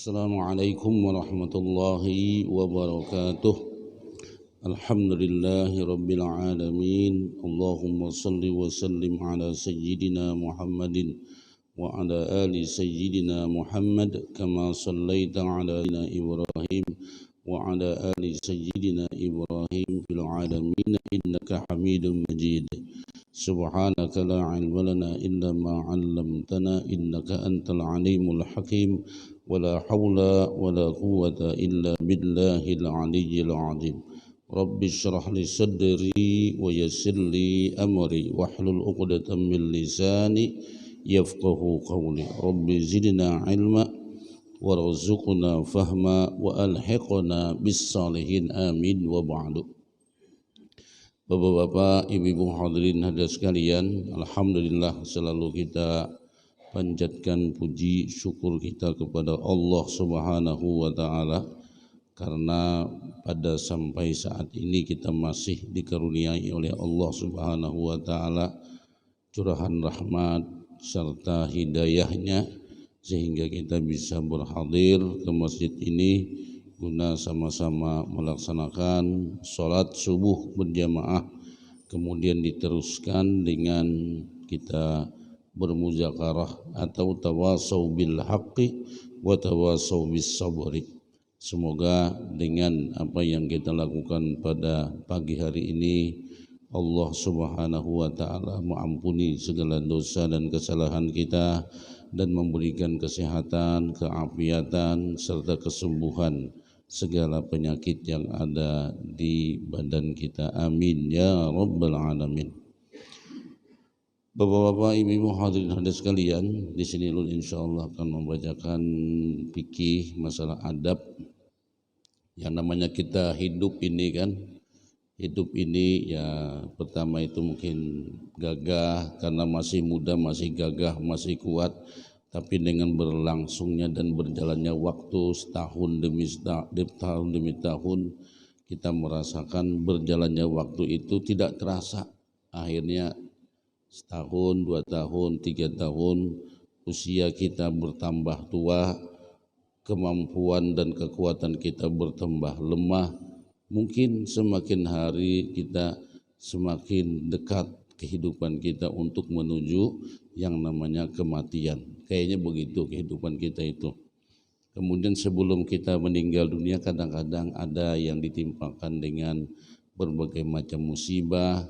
Assalamualaikum warahmatullahi wabarakatuh. Alhamdulillahi rabbil alamin. Allahumma salli wa sallim ala sayyidina Muhammadin wa ala ali sayyidina Muhammad kama sallaita ala Ibrahim wa ala ali sayyidina Ibrahim fil alamin innaka Hamidum Majid. Subhanaka la ilma lana illa ma 'allamtana innaka antal alimul hakim. ولا حول ولا قوة إلا بالله العلي العظيم رب اشرح لي صدري ويسر لي أمري واحلل عقدة من لساني يفقه قولي رب زدنا علما وارزقنا فهما وألحقنا بالصالحين آمين وبعد. Bapak-bapak, ibu-ibu hadirin hadirat sekalian, alhamdulillah selalu kita panjatkan puji syukur kita kepada Allah Subhanahu wa taala karena pada sampai saat ini kita masih dikaruniai oleh Allah Subhanahu wa taala curahan rahmat serta hidayahnya sehingga kita bisa berhadir ke masjid ini guna sama-sama melaksanakan salat subuh berjamaah, kemudian diteruskan dengan kita bermuzakarah atau tawasau bil haqqi wa tawasau bis sabri. Semoga dengan apa yang kita lakukan pada pagi hari ini Allah Subhanahu wa taala mengampuni segala dosa dan kesalahan kita dan memberikan kesehatan, keafiatan serta kesembuhan segala penyakit yang ada di badan kita. Amin ya rabbal alamin. Bapak-bapak, ibu-ibu hadirin hadirat sekalian, di sini Lul insyaallah akan membacakan fikih masalah adab. Yang namanya kita hidup ini kan, hidup ini ya pertama itu mungkin gagah karena masih muda, masih gagah, masih kuat. Tapi dengan berlangsungnya dan berjalannya waktu setahun demi tahun, kita merasakan berjalannya waktu itu tidak terasa. Akhirnya setahun, 2 tahun, 3 tahun, usia kita bertambah tua, kemampuan dan kekuatan kita bertambah lemah. Mungkin semakin hari kita semakin dekat kehidupan kita untuk menuju yang namanya kematian. Kayaknya begitu kehidupan kita itu. Kemudian sebelum kita meninggal dunia kadang-kadang ada yang ditimpakan dengan berbagai macam musibah,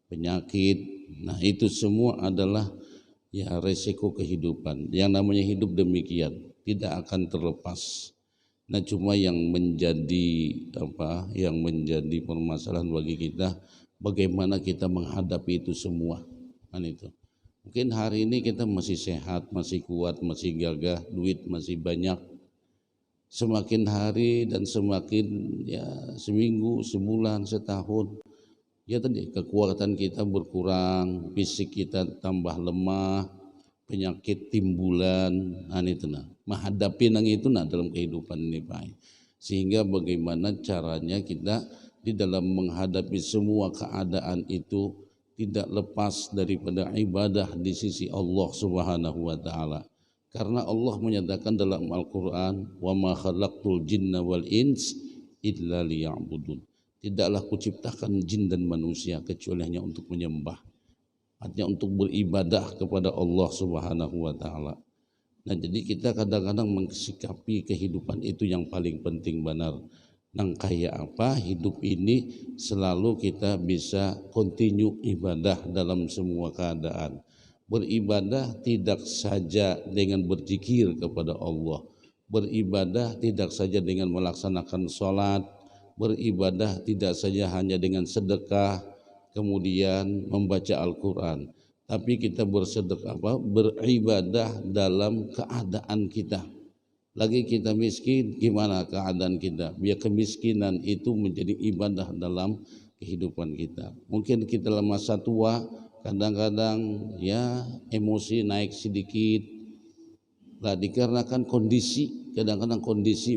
penyakit. Nah itu semua adalah ya resiko kehidupan. Yang namanya hidup demikian, tidak akan terlepas. Nah cuma yang menjadi permasalahan bagi kita, bagaimana kita menghadapi itu semua. Kan itu. Mungkin hari ini kita masih sehat, masih kuat, masih gagah, duit masih banyak. Semakin hari dan semakin ya seminggu, sebulan, setahun, ya tadi kekuatan kita berkurang, fisik kita tambah lemah, penyakit timbulan, menghadapi nang itu dalam kehidupan ini Pak. Sehingga bagaimana caranya kita di dalam menghadapi semua keadaan itu tidak lepas daripada ibadah di sisi Allah Subhanahu wa taala. Karena Allah menyatakan dalam Al-Qur'an, "Wa ma khalaqtul jinna wal ins illa liya'budun." Tidaklah kuciptakan jin dan manusia kecuali hanya untuk menyembah, artinya untuk beribadah kepada Allah Subhanahu wa taala. Nah, jadi kita kadang-kadang mensikapi kehidupan itu yang paling penting benar. Nang kayak apa hidup ini selalu kita bisa continue ibadah dalam semua keadaan. Beribadah tidak saja dengan berzikir kepada Allah. Beribadah tidak saja dengan melaksanakan sholat. Beribadah tidak saja hanya dengan sedekah, kemudian membaca Al-Quran, tapi kita beribadah dalam keadaan kita. Lagi kita miskin, gimana keadaan kita? Biar kemiskinan itu menjadi ibadah dalam kehidupan kita. Mungkin kita dalam masa tua, kadang-kadang ya emosi naik sedikit, lah dikarenakan kondisi, kadang-kadang kondisi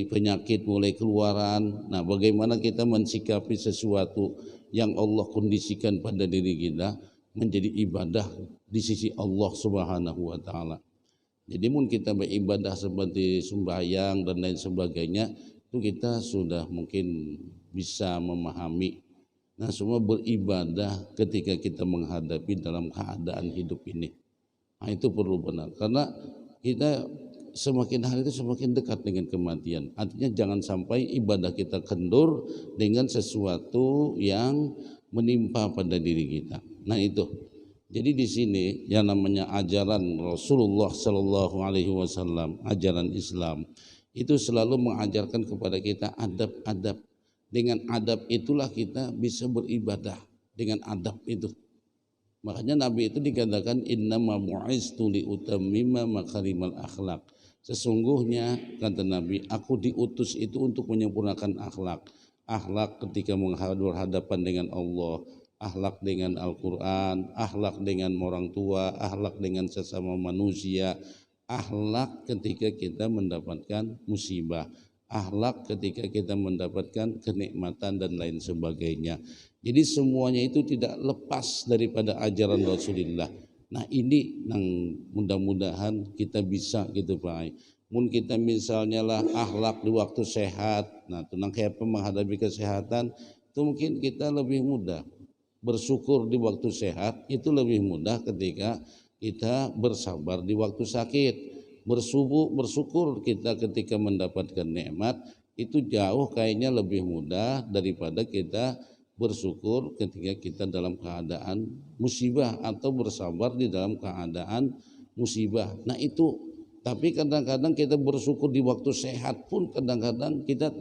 penyakit mulai keluaran. Nah bagaimana kita mensikapi sesuatu yang Allah kondisikan pada diri kita menjadi ibadah di sisi Allah Subhanahu wa taala. Jadi mungkin kita beribadah seperti sembahyang dan lain sebagainya, itu kita sudah mungkin bisa memahami. Nah, semua beribadah ketika kita menghadapi dalam keadaan hidup ini. Nah, itu perlu benar, karena kita semakin hari itu semakin dekat dengan kematian. Artinya jangan sampai ibadah kita kendur dengan sesuatu yang menimpa pada diri kita. Nah itu. Jadi di sini yang namanya ajaran Rasulullah Sallallahu Alaihi Wasallam, ajaran Islam itu selalu mengajarkan kepada kita adab-adab. Dengan adab itulah kita bisa beribadah, dengan adab itu. Makanya Nabi itu dikatakan innama bu'istu li utammima makarimal akhlak. Sesungguhnya kata Nabi, aku diutus itu untuk menyempurnakan akhlak. Akhlak ketika berhadapan dengan Allah, akhlak dengan Al-Quran, akhlak dengan orang tua, akhlak dengan sesama manusia, akhlak ketika kita mendapatkan musibah, akhlak ketika kita mendapatkan kenikmatan dan lain sebagainya. Jadi semuanya itu tidak lepas daripada ajaran Rasulullah. Nah ini yang mudah-mudahan kita bisa gitu Pak. Mungkin kita misalnya lah akhlak di waktu sehat, nah tenang kayak menghadapi kesehatan itu mungkin kita lebih mudah. Bersyukur di waktu sehat itu lebih mudah ketika kita bersabar di waktu sakit. Bersyukur kita ketika mendapatkan nikmat itu jauh kayaknya lebih mudah daripada kita bersyukur ketika kita dalam keadaan musibah atau bersabar di dalam keadaan musibah. Nah itu, tapi kadang-kadang kita bersyukur di waktu sehat pun kadang-kadang kita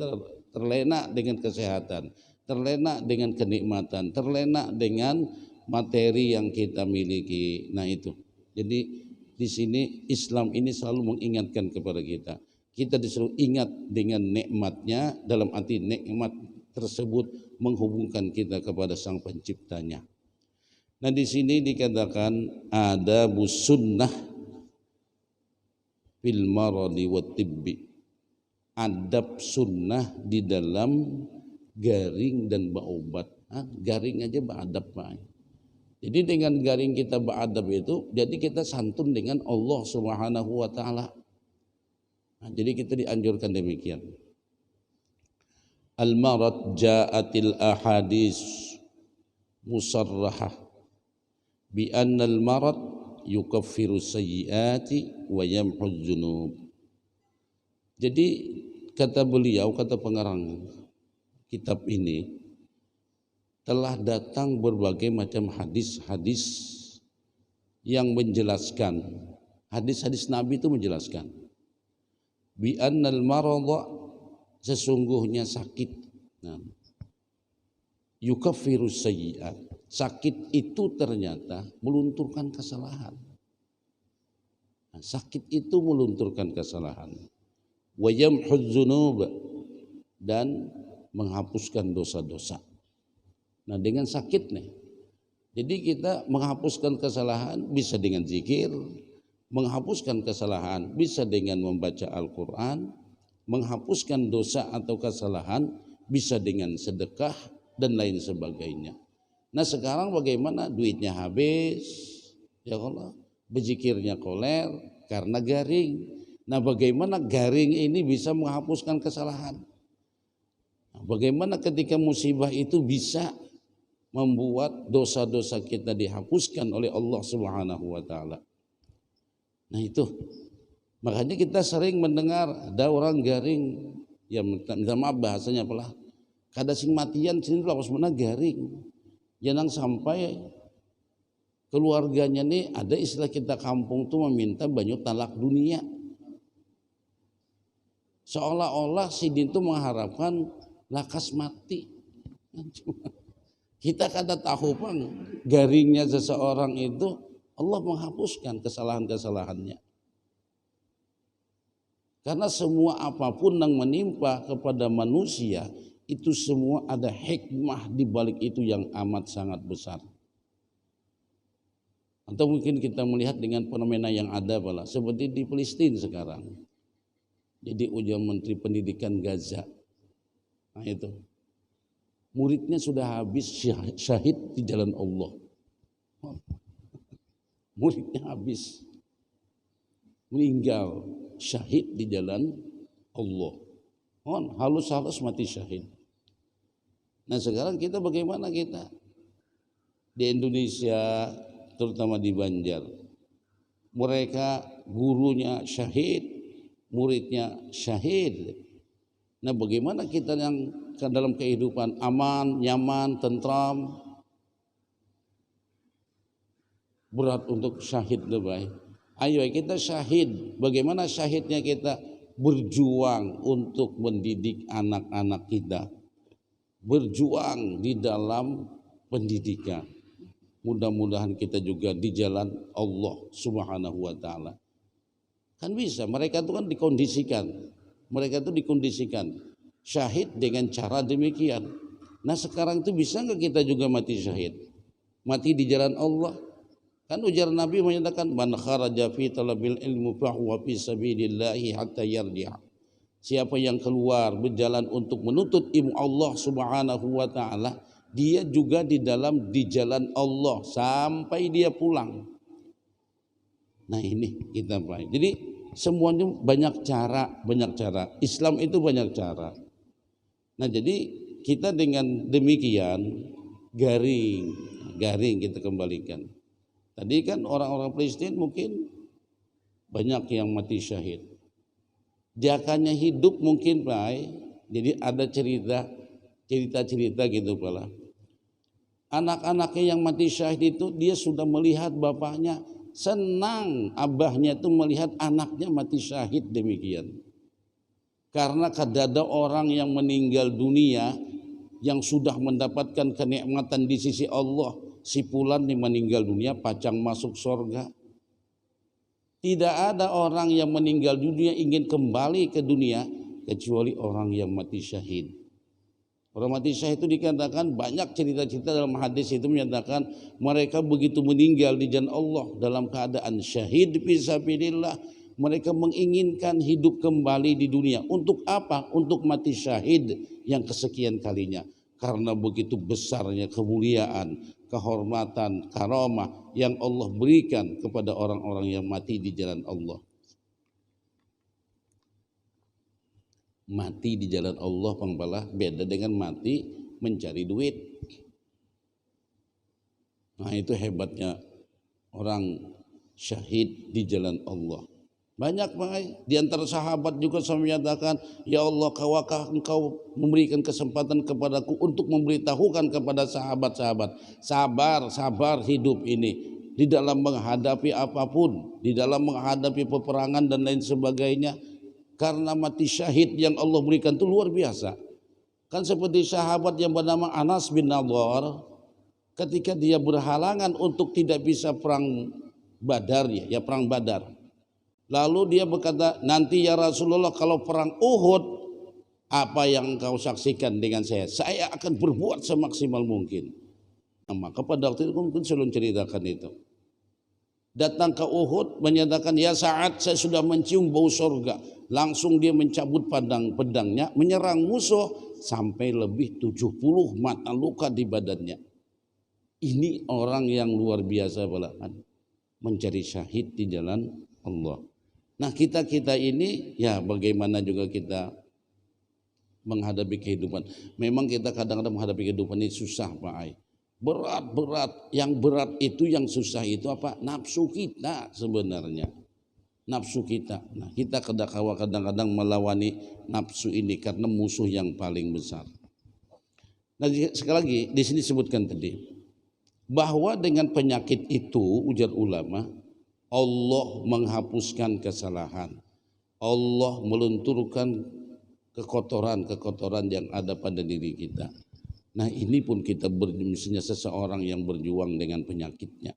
terlena dengan kesehatan, terlena dengan kenikmatan, terlena dengan materi yang kita miliki. Nah itu. Jadi di sini Islam ini selalu mengingatkan kepada kita. Kita disuruh ingat dengan nikmatnya, dalam arti nikmat tersebut menghubungkan kita kepada Sang Penciptanya. Nah di sini dikatakan ada sunnah fil maradi wa tibbi. Adab sunnah di dalam garing dan berobat. Garing aja beradab Pak. Jadi dengan garing kita beradab itu, jadi kita santun dengan Allah Subhanahu wa taala. Nah, jadi kita dianjurkan demikian. Al-marad ja'atil ahadis musarrahah bi anna al-marad yukaffiru sayyiati wa yamhu dzunub. Jadi kata beliau, kata pengarang kitab ini, telah datang berbagai macam hadis-hadis yang menjelaskan, hadis-hadis Nabi itu menjelaskan bi annal maradha, sesungguhnya sakit, nah, yukaffiru sayyi'at, sakit itu ternyata melunturkan kesalahan. Nah, sakit itu melunturkan kesalahan. Wa yamhu dzunub, dan menghapuskan dosa-dosa. Nah dengan sakit nih, jadi kita menghapuskan kesalahan bisa dengan zikir, menghapuskan kesalahan bisa dengan membaca Al-Quran, menghapuskan dosa atau kesalahan bisa dengan sedekah dan lain sebagainya. Nah sekarang bagaimana? Duitnya habis, ya Allah, berzikirnya koler karena garing. Nah bagaimana garing ini bisa menghapuskan kesalahan? Nah, bagaimana ketika musibah itu bisa membuat dosa-dosa kita dihapuskan oleh Allah Subhanahu wa taala. Nah itu. Makanya kita sering mendengar ada orang garing, ya minta maaf bahasanya apalah. Kada sing matian sini lawas mana garing. Jangan sampai keluarganya nih, ada istilah kita kampung tuh meminta banyak talak dunia. Seolah-olah si din tuh mengharapkan lakas mati. Kita kada tahu pang garingnya seseorang itu Allah menghapuskan kesalahan-kesalahannya. Karena semua apapun yang menimpa kepada manusia itu semua ada hikmah di balik itu yang amat sangat besar. Atau mungkin kita melihat dengan fenomena yang ada pula seperti di Palestina sekarang. Jadi ujian Menteri Pendidikan Gaza. Nah itu. Muridnya sudah habis syahid di jalan Allah. Muridnya habis. meninggal syahid di jalan Allah. Halus-halus mati syahid. Nah sekarang kita bagaimana kita di Indonesia, terutama di Banjar, mereka gurunya syahid, muridnya syahid. Nah bagaimana kita yang dalam kehidupan aman, nyaman, tentram, berat untuk syahid lebay. Ayo kita syahid. Bagaimana syahidnya kita? Berjuang untuk mendidik anak-anak kita, berjuang di dalam pendidikan. Mudah-mudahan kita juga di jalan Allah Subhanahu wa taala. Kan bisa, mereka itu kan dikondisikan. Mereka itu dikondisikan syahid dengan cara demikian. Nah, sekarang itu bisa enggak kita juga mati syahid? Mati di jalan Allah. Kan ujar Nabi menyatakan man kharaja fi talabil ilmu fa huwa fi sabilillahi hatta yarji'a. Siapa yang keluar berjalan untuk menuntut ilmu Allah Subhanahu wa taala, dia juga di jalan Allah sampai dia pulang. Nah, ini kita Pak. Jadi semuanya banyak cara. Islam itu banyak cara. Nah, jadi kita dengan demikian garing kita kembalikan. Tadi kan orang-orang Palestina mungkin banyak yang mati syahid. Jakanya hidup mungkin Pak. Jadi ada cerita gitu pala. Anak-anaknya yang mati syahid itu dia sudah melihat bapaknya senang, abahnya itu melihat anaknya mati syahid demikian. Karena ada orang yang meninggal dunia yang sudah mendapatkan kenikmatan di sisi Allah, si fulan yang meninggal dunia pacang masuk surga. Tidak ada orang yang meninggal dunia ingin kembali ke dunia kecuali orang yang mati syahid. Orang mati syahid itu dikatakan banyak cerita-cerita dalam hadis itu menyatakan mereka begitu meninggal di jalan Allah dalam keadaan syahid fisabilillah, mereka menginginkan hidup kembali di dunia. Untuk apa? Untuk mati syahid yang kesekian kalinya. Karena begitu besarnya kemuliaan, kehormatan, karamah yang Allah berikan kepada orang-orang yang mati di jalan Allah. Mati di jalan Allah pangbalah beda dengan mati mencari duit. Nah itu hebatnya orang syahid di jalan Allah. Banyak Pak, di antara sahabat juga saya menyatakan, ya Allah, kawakah engkau memberikan kesempatan kepadaku untuk memberitahukan kepada sahabat-sahabat, sabar hidup ini di dalam menghadapi apapun, di dalam menghadapi peperangan dan lain sebagainya, karena mati syahid yang Allah berikan itu luar biasa. Kan seperti sahabat yang bernama Anas bin Nadhr, ketika dia berhalangan untuk tidak bisa perang Badar, ya perang Badar. Lalu dia berkata, nanti ya Rasulullah kalau perang Uhud, apa yang engkau saksikan dengan saya akan berbuat semaksimal mungkin. Nah, maka pada waktu itu mungkin sebelum ceritakan itu, datang ke Uhud menyatakan, ya Sa'ad, saya sudah mencium bau surga. Langsung dia mencabut pedangnya, menyerang musuh sampai lebih 70 mata luka di badannya. Ini orang yang luar biasa balakan, mencari syahid di jalan Allah. Nah kita ini ya bagaimana juga kita menghadapi kehidupan. Memang kita kadang-kadang menghadapi kehidupan ini susah Pak Ai. Berat. Yang berat itu, yang susah itu apa? Nafsu kita sebenarnya. Nafsu kita. Nah kita kadang-kadang melawani nafsu ini karena musuh yang paling besar. Nah sekali lagi di sini sebutkan tadi bahwa dengan penyakit itu ujar ulama, Allah menghapuskan kesalahan, Allah melunturkan kekotoran yang ada pada diri kita. Nah ini pun kita misalnya seseorang yang berjuang dengan penyakitnya,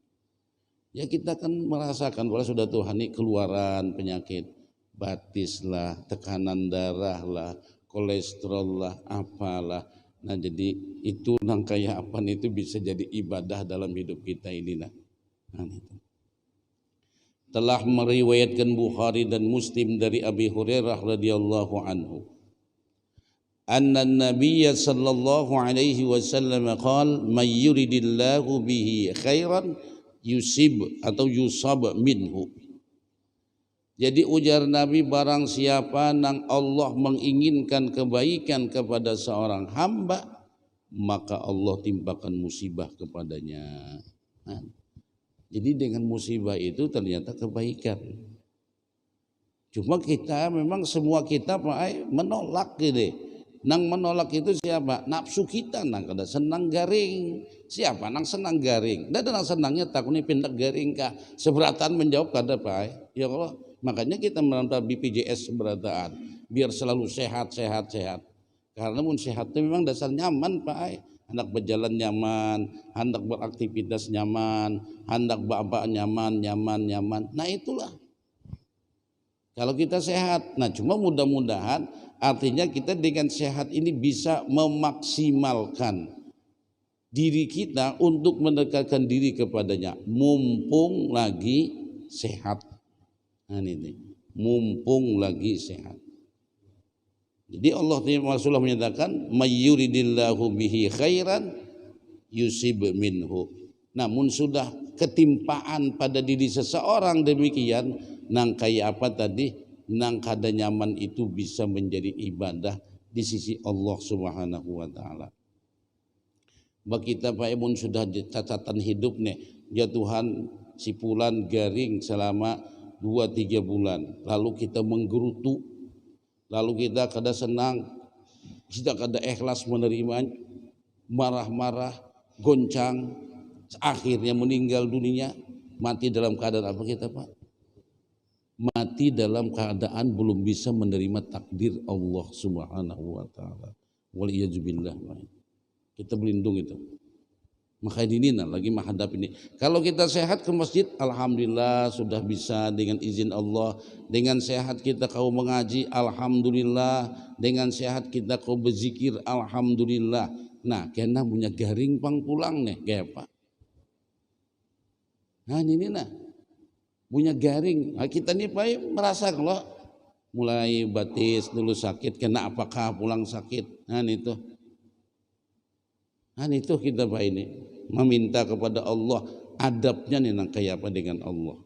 ya kita kan merasakan bahwa sudah Tuhan ini keluaran penyakit, batis lah, tekanan darah lah, kolesterol lah, apalah. Nah jadi itu kayak itu bisa jadi ibadah dalam hidup kita ini. Nah itu. Telah meriwayatkan Bukhari dan Muslim dari Abi Hurairah radhiyallahu anhu, anna Nabiy sallallahu alaihi wasallam qala may yuridillahu bihi khairan yusib atau yusab minhu. Jadi ujar Nabi, barang siapa nang Allah menginginkan kebaikan kepada seorang hamba, maka Allah timpakan musibah kepadanya. Nah, jadi dengan musibah itu ternyata kebaikan. Cuma kita memang semua kita menolak gitu. Nang menolak itu siapa? Nafsu kita nang kada senang garing. Siapa nang senang garing? Dan nang senangnya takuni pindah garing kah? Seberatan menjawab kada Pak. Ya Allah, makanya kita meronta BPJS seberataan biar selalu sehat. Karena mun sehat itu memang dasar nyaman Pak. Hendak berjalan nyaman, hendak beraktivitas nyaman, hendak bapak nyaman. Nah itulah. Kalau kita sehat, nah cuma mudah-mudahan artinya kita dengan sehat ini bisa memaksimalkan diri kita untuk mendekatkan diri kepadanya, mumpung lagi sehat. Nah ini, mumpung lagi sehat. Jadi Allah Rasulullah menyatakan, mayyuridillahu bihi khairan yusib minhu. Namun sudah ketimpaan pada diri seseorang demikian, nang kayak apa tadi, nang kada nyaman itu bisa menjadi ibadah di sisi Allah Subhanahu wa taala. Bagi kita Pak Emun sudah catatan hidup nih, ya Tuhan si Fulan garing selama 2-3 bulan, lalu kita menggerutu, lalu kita kada senang, kita kada ikhlas menerima, marah-marah, goncang, akhirnya meninggal dunia. Mati dalam keadaan apa kita Pak? Mati dalam keadaan belum bisa menerima takdir Allah Subhanahu wa taala. Waliyazubillah. Kita berlindung itu. Maka ini lagi menghadapi ini. Kalau kita sehat ke masjid, alhamdulillah sudah bisa dengan izin Allah. Dengan sehat kita kau mengaji, alhamdulillah. Dengan sehat kita kau berzikir, alhamdulillah. Nah, kena punya garing pang pulang nih, kayak apa? Nah ini punya garing. Nah, kita nih Pak merasa kalau mulai batis dulu sakit, kena apakah pulang sakit. Nah itu kita Pak ini meminta kepada Allah adabnya nih nang kayak apa dengan Allah.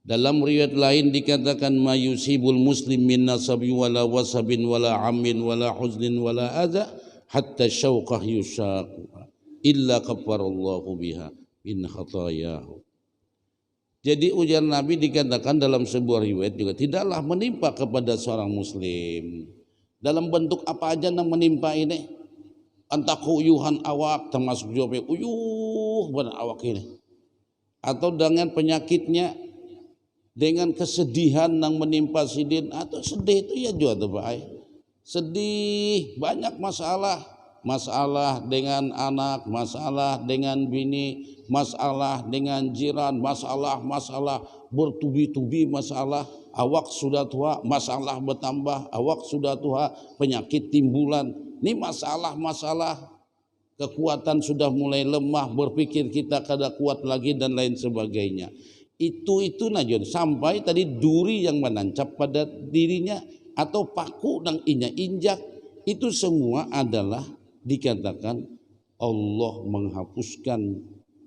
Dalam riwayat lain dikatakan mayusibul muslim min nasabi wala wasabin wala amin wala huznin wala adza hatta syauqah yushaq illa kafarallahu biha min khatayahu. Jadi ujar Nabi dikatakan dalam sebuah riwayat juga, tidaklah menimpa kepada seorang muslim dalam bentuk apa aja yang menimpa ini, entah kuyuhan awak termasuk jawabnya uyuh benar awak ini, atau dengan penyakitnya, dengan kesedihan yang menimpa sidin, atau sedih itu ya juga tuh Pak, sedih banyak masalah dengan anak, masalah dengan bini, masalah dengan jiran, masalah bertubi-tubi, masalah awak sudah tua, masalah bertambah, awak sudah tua, penyakit timbulan, ini masalah kekuatan sudah mulai lemah, berpikir kita kada kuat lagi dan lain sebagainya. Itu najon sampai tadi duri yang menancap pada dirinya atau paku yang injak, itu semua adalah dikatakan Allah menghapuskan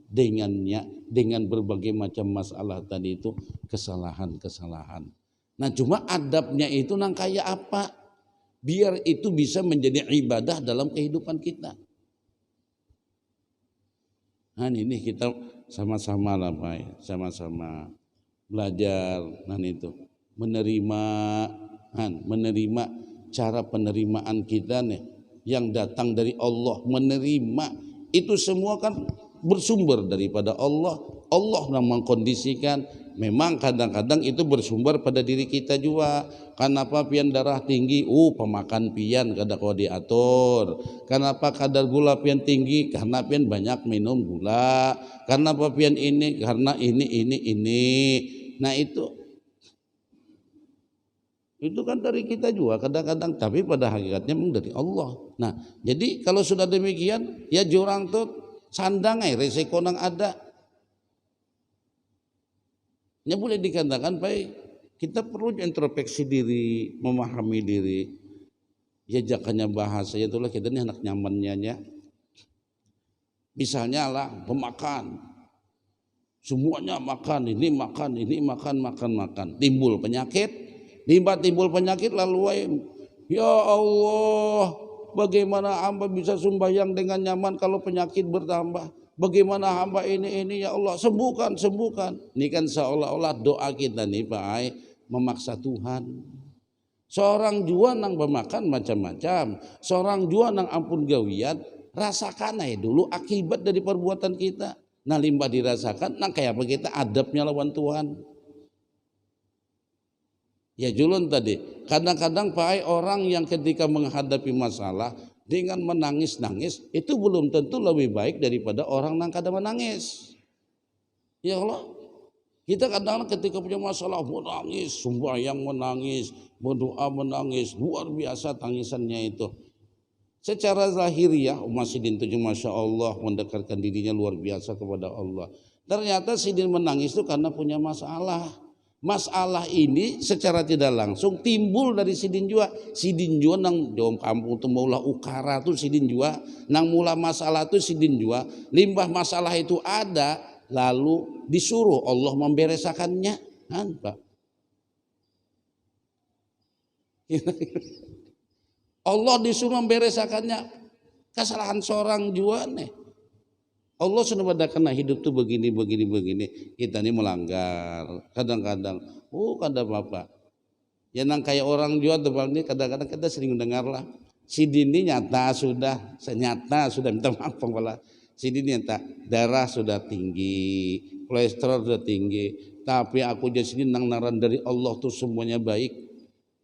dengannya, dengan berbagai macam masalah tadi itu, kesalahan. Nah cuma adabnya itu nang kayak apa, biar itu bisa menjadi ibadah dalam kehidupan kita. Nah ini kita sama-sama lah Pak, sama-sama belajar itu menerima cara penerimaan kita nih yang datang dari Allah. Menerima itu semua kan bersumber daripada Allah. Allah yang mengkondisikan. Memang kadang-kadang itu bersumber pada diri kita juga. Kenapa pian darah tinggi? Pemakan pian kada kau diatur. Kenapa kadar gula pian tinggi? Karena pian banyak minum gula. Kenapa pian ini? Karena ini. Nah itu kan dari kita juga kadang-kadang, tapi pada hakikatnya memang dari Allah. Nah jadi kalau sudah demikian ya jurang tuh sandang resiko nang ada. Ya boleh dikatakan Pak, kita perlu introspeksi diri, memahami diri. Ya jangannya bahasa itulah kita ini anak nyamannya. Misalnya lah pemakan Semuanya makan, ini makan, ini makan, makan. Timbul penyakit, timbul penyakit lalu ya Allah, bagaimana hamba bisa sembahyang dengan nyaman kalau penyakit bertambah? Bagaimana hamba ini ya Allah, sembuhkan. Ini kan seolah-olah doa kita nih Pak Ai memaksa Tuhan. Seorang jua nang bemakan macam-macam, seorang jua nang ampun gawian, rasakan aja dulu akibat dari perbuatan kita. Nah limbah dirasakan, nah kayak apa kita adabnya lawan Tuhan. Ya julun tadi, kadang-kadang Pak orang yang ketika menghadapi masalah dengan menangis-nangis itu belum tentu lebih baik daripada orang yang kadang menangis. Ya Allah, kita kadang-kadang ketika punya masalah menangis, sembahyang menangis, berdoa menangis, luar biasa tangisannya itu. Secara zahiriah Umat Sidin itu Masya Allah mendekatkan dirinya luar biasa kepada Allah. Ternyata Sidin menangis itu karena punya masalah. Masalah ini secara tidak langsung timbul dari Sidin jua. Sidin jua nang jom kampung itu maulah ukara tuh Sidin jua. Nang mula masalah tuh Sidin jua. Limbah masalah itu ada lalu disuruh Allah memberesakannya. Kan Pak? Allah disuruh memberesakannya kesalahan seorang jua nih. Allah sudah kena hidup tuh begini. Kita ini melanggar. Kadang-kadang, kada apa-apa. Ya nang kayak orang jua tuh ini kadang-kadang kita sering dengar lah. Si Dini nyata sudah minta maaf pengkola. Si Dini nyata darah sudah tinggi, kolesterol sudah tinggi. Tapi aku jadi sini nang naran dari Allah tuh semuanya baik.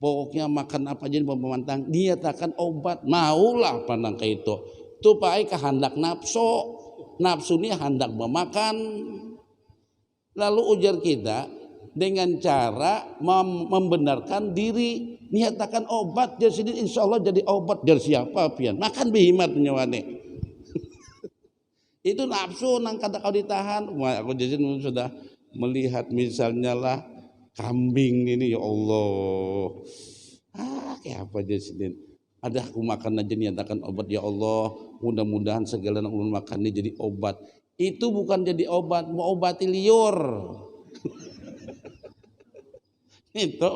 Pokoknya makan apa aja pemantang dia takkan obat maulah pandang kayak itu tupai kehendak nafsu ini hendak memakan lalu ujar kita dengan cara membenarkan diri nyatakan obat dari sini insya Allah jadi obat dari siapa pian makan bihimat nyawane itu nafsu nang kata kau ditahan. Wah, aku jadi sudah melihat misalnya lah kambing ini ya Allah kayak apa aja sini ada aku makan aja nyatakan obat ya Allah mudah-mudahan segala yang ulun makan ini jadi obat itu bukan jadi obat mau obati liur itu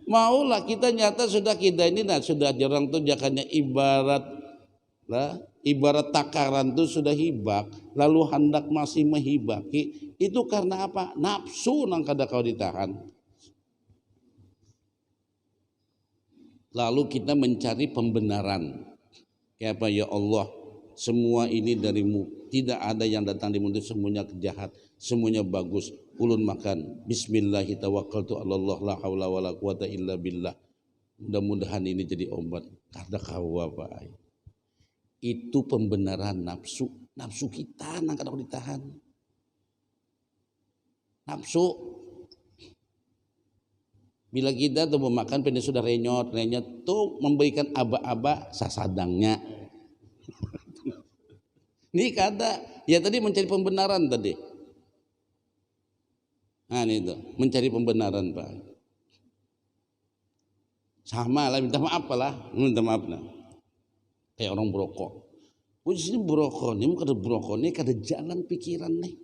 maulah kita nyata sudah kita ini nah sudah jarang tuh jakannya ibarat takaran tuh sudah hibak lalu hendak masih menghibaki itu karena apa nafsu nang kada kau ditahan lalu kita mencari pembenaran kayak apa ya Allah semua ini darimu tidak ada yang datang di mulut semuanya jahat semuanya bagus ulun makan bismillahi tawakkaltu Allah la haula wala quwata illa billah mudah-mudahan ini jadi obat kada kau apa itu pembenaran nafsu kita nang kada ditahan nafsu bila kita tuh memakan pendek sudah renyot tuh memberikan aba-aba sasadangnya ini kada ya tadi mencari pembenaran tadi nah ini tuh mencari pembenaran Pak sama lah minta maaf lah kayak orang berokok. Di sini berokok nih kada jalan pikiran nih.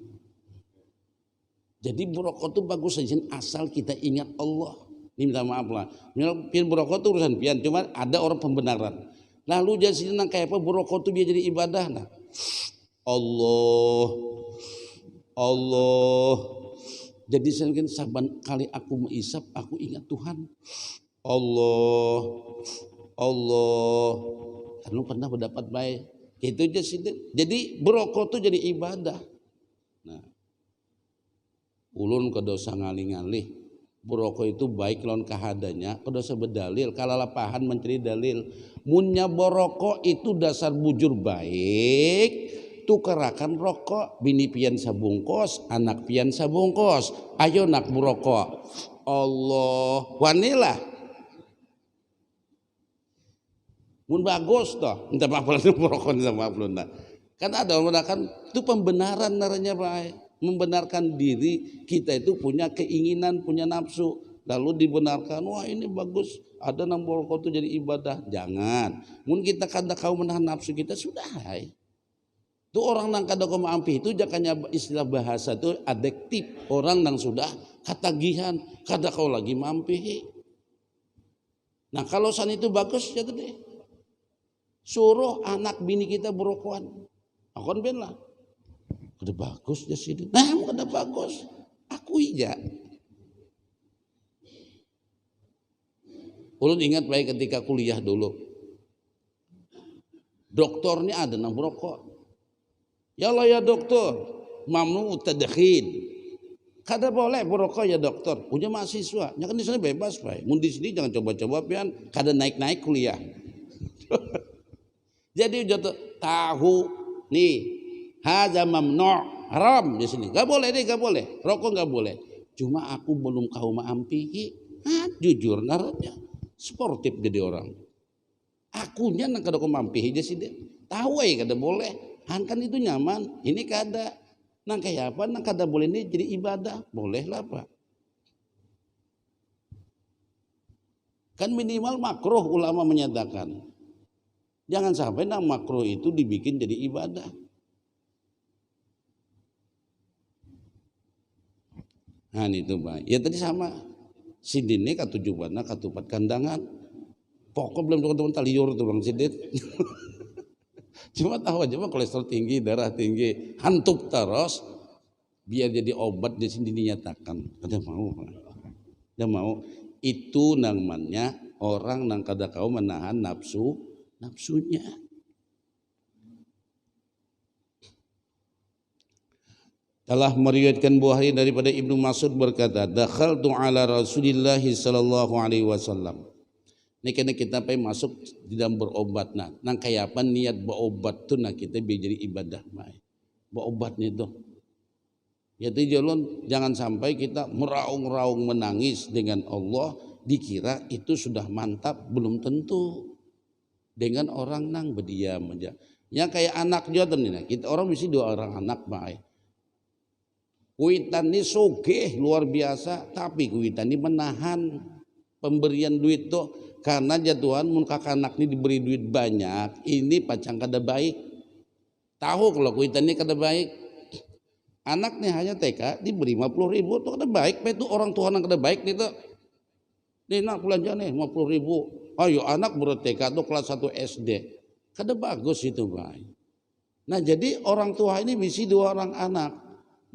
Jadi berokok tuh bagus saja asal kita ingat Allah. Ini minta maaf lah. Pian berokok tuh urusan pian, cuma ada orang pembenaran. Lalu jadi sini nang kayak apa berokok tuh biar jadi ibadah nah. Allah. Jadi saya saban kali aku mengisap aku ingat Tuhan. Allah. Lu pernah mendapat baik itu aja sih. Jadi berokok tuh jadi ibadah. Nah, ulun kedosa ngalih-ngalih berokok itu baik lawan kahadanya kedosa berdalil kalau lapahan mencari dalil munnya berokok itu dasar bujur baik tukarakan rokok bini pian sabungkos anak pian sabungkos ayo nak berokok Allah wanilah mun bagus toh, minta maaf lu merokok minta maaf lu kan ada orang kan itu pembenaran naranya Pak, membenarkan diri kita itu punya keinginan, punya nafsu, lalu dibenarkan, wah ini bagus, ada nang merokok itu jadi ibadah, jangan, mun kita kada kau menahan nafsu kita sudah, Tu orang nang kada ko maampi itu jakanya istilah bahasa tu adjektif. Orang nang sudah katagihan kada kau lagi maampi. Nah kalau san itu bagus ya tadi. Suruh anak bini kita berokokan. Akon ben lah. Kada bagus ya sih. Nah kada bagus. Aku ija. Ulun ingat baik ketika kuliah dulu. Doktornya ada nang berokok. Ya Allah ya dokter, mamnu tadkhil. Kada boleh berokok ya dokter. Punya mahasiswa, nya kan di sana bebas, Pak. Mun di sini jangan coba-coba pian kada naik-naik kuliah. Jadi jatuh tahu nih, hadza mamnu' haram di sini. Enggak boleh nih, enggak boleh. Rokok enggak boleh. Cuma aku belum kau maampihi. Jujur ngarannya sportif jadi orang. Akunya nang kada kau maampihi aja sih deh. Tahu kada boleh. Han kan itu nyaman, ini kada. Nang kayak apa? Nang kada boleh ini jadi ibadah. Boleh lah Pak. Kan minimal makruh ulama menyatakan. Jangan sampai nang makruh itu dibikin jadi ibadah. Nah itu Pak. Ya tadi sama. Sidine katujuanna katupat kandangan. Pokok belum teman-teman taliur tuh Bang Sidit. Cuma tahu aja mah kolesterol tinggi, darah tinggi, hantuk terus biar jadi obat di sini dinyatakan. Kada mau. Kada mau. Itu namanya orang nang kada kau menahan nafsunya. Telah meriwayatkan Bukhari daripada Ibnu Mas'ud berkata, dakhaltu ala Rasulillah sallallahu alaihi wasallam. Ini kena kita pengen masuk di dalam berobat. Nah, nang kayak apa niat berobat tuh nah kita biar jadi ibadah mai. Berobatnya itu. Ya jalan jangan sampai kita meraung-raung menangis dengan Allah dikira itu sudah mantap, belum tentu. Dengan orang nang berdiam aja. Yang kayak anak jodoh nih, kita orang mesti 2 orang anak mai. Kuitan ini sogeh luar biasa, tapi kuitan ini menahan pemberian duit tuh. Karena jatuhan mun kakak anak ini diberi duit banyak, ini pacang kada baik. Tahu kalau kuitan ini kada baik. Anaknya hanya TK diberi 50.000 tuh kada baik. Itu orang tua yang kada baik nih tuh. Nih nak belanja nih 50.000. Ayo anak berat TK tuh kelas 1 SD. Kada bagus itu baik. Nah jadi orang tua ini mesti 2 orang anak.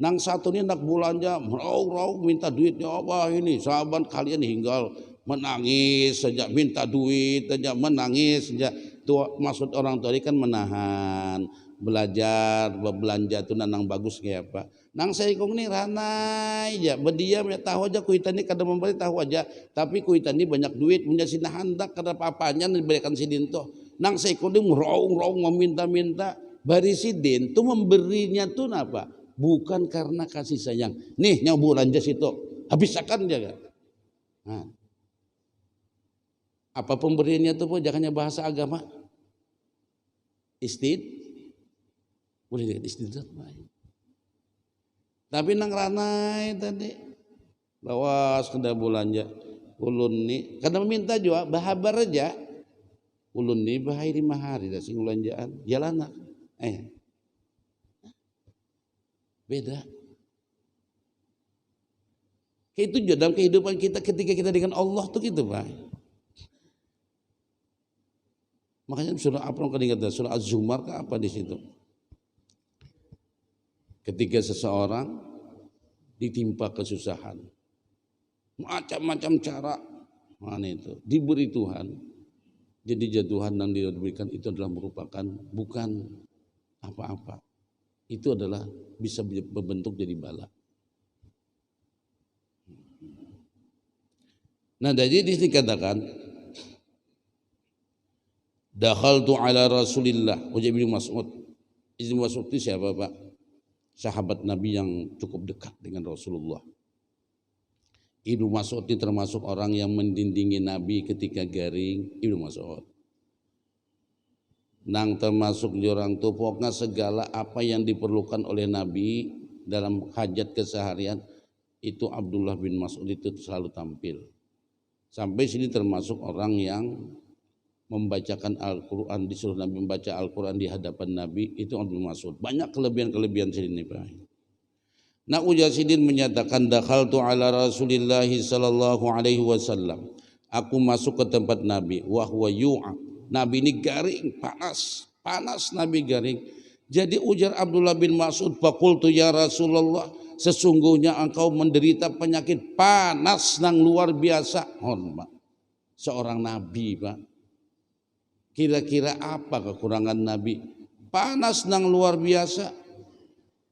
Nang satu ini nak belanja merau-rau minta duitnya apa ini. Sahabat kalian hinggal menangis sejak minta duit sejak menangis sejak tua maksud orang tua ini kan menahan belajar belanja tuh nang bagus kayak apa nang saya kong nih ranai ya berdiam ya tahu aja kuitan ini kada memberi tahu aja tapi kuitan ini banyak duit punya sina handak kada apa-apanya diberikan sidin tuh nang saya kong ini raung-raung meminta-minta bari sidin tuh memberinya tuh apa bukan karena kasih sayang nih nyabu belanja situ habiskan dia kan nah. Apa pemberiannya itu pun jangannya bahasa agama. Boleh dengan istidad. Tapi nang ranai tadi lawas kena belanja. Ulun ni kada meminta juga bahabar aja. Ulun ni bahai 5 hari dah sing belanjaan. Jalana. Beda. Itu juga dalam kehidupan kita ketika kita dengan Allah tuh gitu, Pak. Makanya surah apa yang kata surah Az-Zumar ke apa di situ? Ketika seseorang ditimpa kesusahan, macam-macam cara, mana itu diberi Tuhan, jadi jatuhan yang diberikan itu adalah merupakan bukan apa-apa, itu adalah bisa berbentuk jadi bala. Nah jadi dikatakan dakhaltu ala Rasulillah ujar Ibnu Mas'ud. Ibnu Mas'ud itu siapa Pak? Sahabat Nabi yang cukup dekat dengan Rasulullah. Ibnu Mas'ud ini termasuk orang yang mendindingi Nabi ketika garing. Ibnu Mas'ud nang termasuk orang tuh pokoknya segala apa yang diperlukan oleh Nabi dalam hajat keseharian itu Abdullah bin Mas'ud itu selalu tampil. Sampai sini termasuk orang yang membacakan Al-Quran, disuruh Nabi membaca Al-Quran di hadapan Nabi, itu Abdul Mas'ud. Banyak kelebihan-kelebihan Sidin Ibrahim. Nah, ujar Sidin menyatakan, dakhaltu ala Rasulillah sallallahu alaihi wasallam. Aku masuk ke tempat Nabi, wa huwa yu'a. Nabi ini garing, panas Nabi garing. Jadi ujar Abdullah bin Mas'ud, faqultu ya Rasulullah, sesungguhnya engkau menderita penyakit panas yang luar biasa. Hormat seorang Nabi, Pak. Kira-kira apa kekurangan Nabi? Panas nang luar biasa.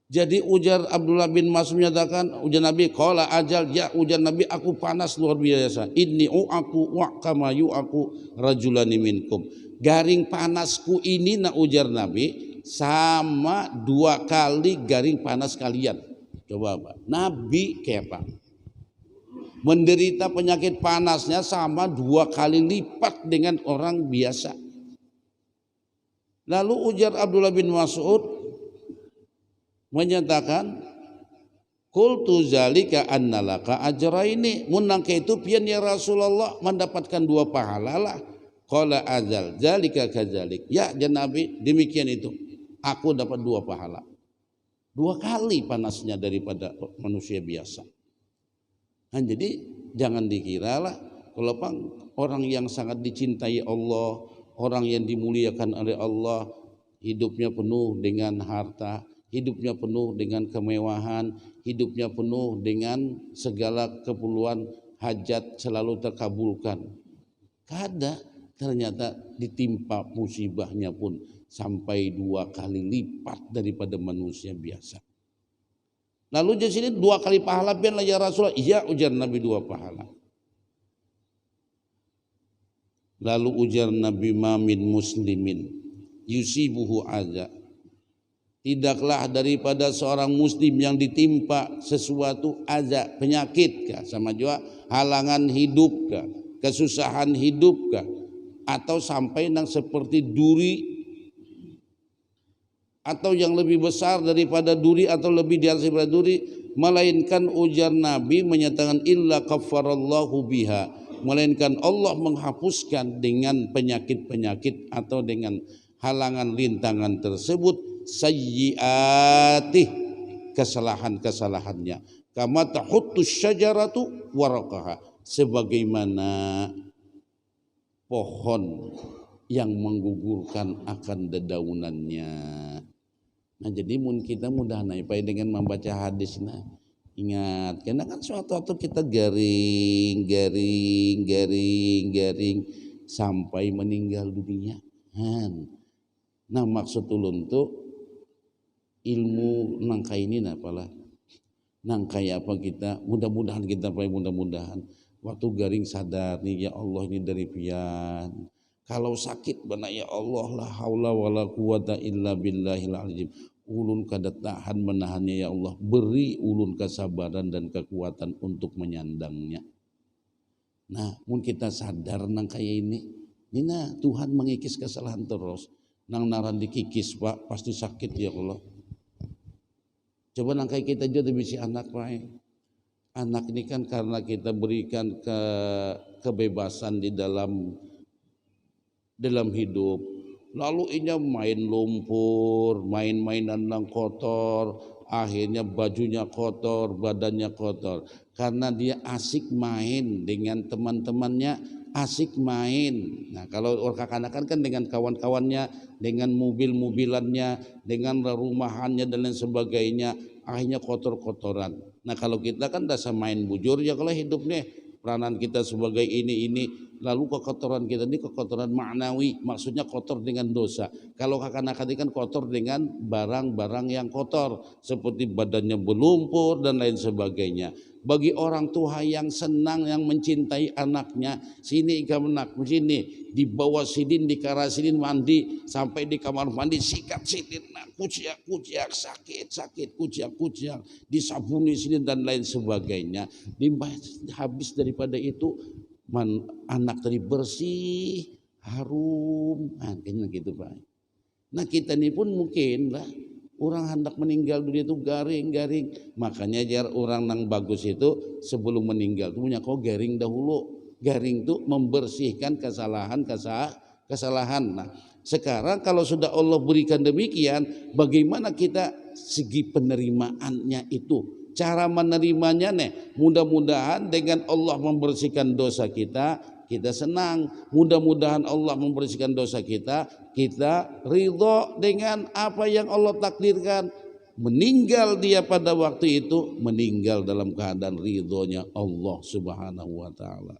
Jadi ujar Abdullah bin Mas'ud menyatakan, ujar Nabi, qala ajal, ya ujar Nabi, aku panas luar biasa. Inni u'aku wa kama yu'aku rajulani minkum. Garing panasku ini, nak ujar Nabi, sama 2 kali garing panas kalian. Coba Pak, Nabi kayak apa? Menderita penyakit panasnya sama 2 kali lipat dengan orang biasa. Lalu ujar Abdullah bin Mas'ud menyatakan, qultu zalika annalaka ajraini, munangka itu pian ya Rasulullah, mendapatkan 2 pahala lah. Qala azal zalika kadzalik, ya Nabi, demikian itu, aku dapat 2 pahala, 2 kali panasnya daripada manusia biasa. Nah, jadi jangan dikiralah kalau orang yang sangat dicintai Allah, orang yang dimuliakan oleh Allah, hidupnya penuh dengan harta, hidupnya penuh dengan kemewahan, hidupnya penuh dengan segala keperluan hajat selalu terkabulkan. Kada, ternyata ditimpa musibahnya pun sampai 2 kali lipat daripada manusia biasa. Lalu di sini 2 kali pahala pian lah ya Rasulullah. Iya ujar Nabi, 2 pahala. Lalu ujar Nabi, ma min muslimin yusibuhu adza, tidaklah daripada seorang muslim yang ditimpa sesuatu adza, penyakit kah, sama juga halangan hidup kah, kesusahan hidup kah, atau sampai nang seperti duri, atau yang lebih besar daripada duri, atau lebih di atas daripada duri, melainkan ujar Nabi menyatakan illa kaffarallahu biha, melainkan Allah menghapuskan dengan penyakit-penyakit atau dengan halangan rintangan tersebut sayyiatih, kesalahan-kesalahannya, kama tahuttus syajaratu waraqaha, sebagaimana pohon yang menggugurkan akan dedaunannya. Nah, jadi mun kita mudah naipai dengan membaca hadis. Nah, ingat, karena kan suatu waktu kita garing sampai meninggal dunia. Nah, maksud ulun tuh ilmu nangkai ini apalah, nangkai apa kita, mudah-mudahan kita mudah-mudahan waktu garing sadar nih, ya Allah ini dari pian. Kalau sakit benar ya Allah, la haula wala quwata illa billahil azim. Ulun kada tahan menahannya ya Allah, beri ulun kesabaran dan kekuatan untuk menyandangnya. Nah, mun kita sadar nang kayak ini nah Tuhan mengikis kesalahan terus. Nang naran dikikis Pak, pasti sakit ya Allah. Coba nang kayak kita juga bisi anak Pak. Anak ini kan karena kita berikan kebebasan di dalam hidup, lalu inya main lumpur, main-mainan yang kotor, akhirnya bajunya kotor, badannya kotor, karena dia asik main dengan teman-temannya, asik main. Nah, kalau orang kekanakan kan dengan kawan-kawannya, dengan mobil-mobilannya, dengan rumahannya dan lain sebagainya, akhirnya kotor-kotoran. Nah, kalau kita kan dasar main bujur ya kalau hidupnya, peranan kita sebagai ini, lalu kekotoran kita ini kekotoran maknawi, maksudnya kotor dengan dosa. Kalau kanak-kanak kan kotor dengan barang-barang yang kotor, seperti badannya berlumpur dan lain sebagainya. Bagi orang tua yang senang, yang mencintai anaknya, sini kamu nak, sini dibawa sidin, dikara sidin mandi, sampai di kamar mandi sikat sidin, nak kuciak, sakit, kuciak, disabuni sidin dan lain sebagainya. Habis daripada itu, anak tadi bersih, harum, kayaknya gitu Pak. Nah, kita ini pun mungkin lah, orang hendak meninggal dunia itu garing, makanya jar orang nang bagus itu sebelum meninggal itu punya kau garing dahulu. Garing itu membersihkan kesalahan kesalahan. Nah, sekarang kalau sudah Allah berikan demikian, bagaimana kita segi penerimaannya itu? Cara menerimanya nih, mudah-mudahan dengan Allah membersihkan dosa kita, kita senang. Mudah-mudahan Allah membersihkan dosa kita ridho dengan apa yang Allah takdirkan. Meninggal dia pada waktu itu, meninggal dalam keadaan ridhonya Allah Subhanahu wa ta'ala.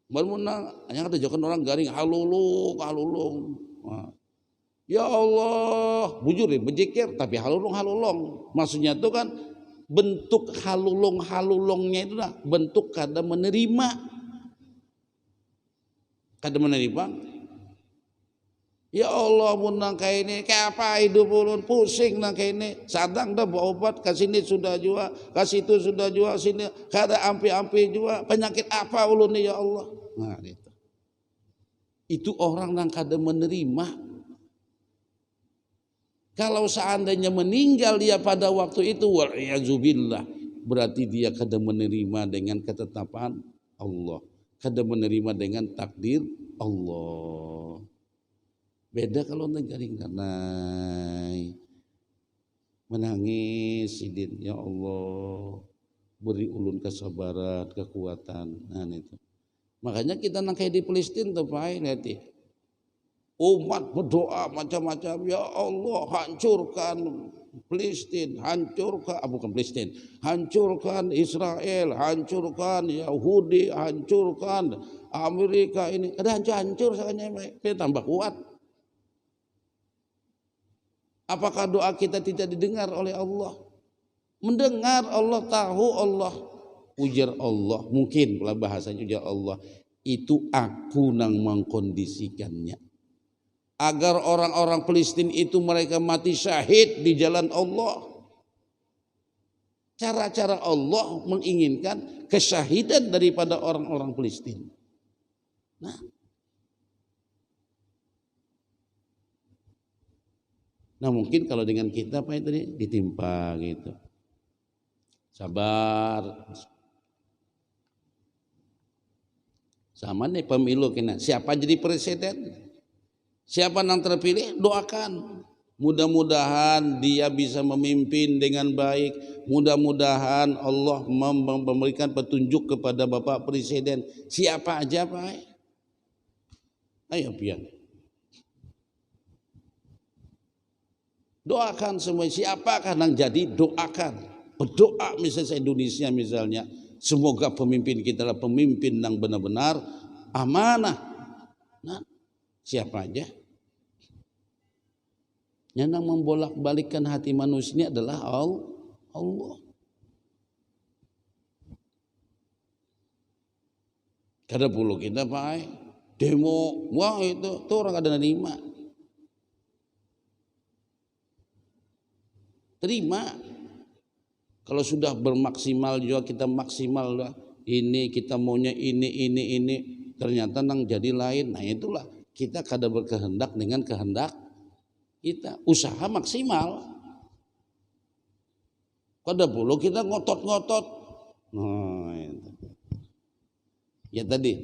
Bermunang, hanya ada jokan orang garing halulung. Ya Allah, bujur berzikir tapi halulung. Maksudnya itu kan bentuk halulungnya itu lah bentuk kada menerima. Ya Allah munang kayak ini, kayak apa hidup ulun pusing nang kayak ini, sadang dah bawa obat, kasih ini sudah jua, kasih itu sudah jua, sini kada ampi jua, penyakit apa ulun ni ya Allah. Nah itu orang yang kada menerima. Kalau seandainya meninggal dia pada waktu itu, wal-iyazubillah, berarti dia kada menerima dengan ketetapan Allah, kada menerima dengan takdir Allah. Beda kalau negaring kanai menangis sidin, ya Allah beri ulun kesabaran, kekuatan. Nah itu. Makanya kita nang kayak di Palestina tuh Pak, nanti umat berdoa macam-macam, ya Allah hancurkan Palestina, hancurkan Israel, hancurkan Yahudi, hancurkan Amerika ini. Ada hancur sakanya, tambah kuat. Apakah doa kita tidak didengar oleh Allah? Mendengar Allah, tahu Allah. Ujar Allah, mungkin pula bahasanya ujar Allah, itu aku nang mengkondisikannya. Agar orang-orang Palestina itu mereka mati syahid di jalan Allah. Cara-cara Allah menginginkan kesyahidan daripada orang-orang Palestina. Nah mungkin kalau dengan kita apa itu ditimpa gitu. Sabar. Sama nih pemilu kena. Siapa jadi presiden? Siapa yang terpilih? Doakan. Mudah-mudahan dia bisa memimpin dengan baik. Mudah-mudahan Allah memberikan petunjuk kepada Bapak Presiden. Siapa aja Pak? Ayo pian. Doakan semua, siapakah yang jadi, doakan. Berdoa misalnya Indonesia misalnya, semoga pemimpin kita adalah pemimpin yang benar-benar amanah. Nah, siapa aja? Yang membolak-balikkan hati manusia adalah Allah. Kada perlu kita Pak, demo, wah itu orang ada nerima. Terima. Kalau sudah bermaksimal juga kita maksimal lah. Ini kita maunya ini. Ternyata nang jadi lain. Nah itulah kita kada berkehendak dengan kehendak kita. Usaha maksimal. Kada perlu kita ngotot-ngotot. Nah itu. Ya tadi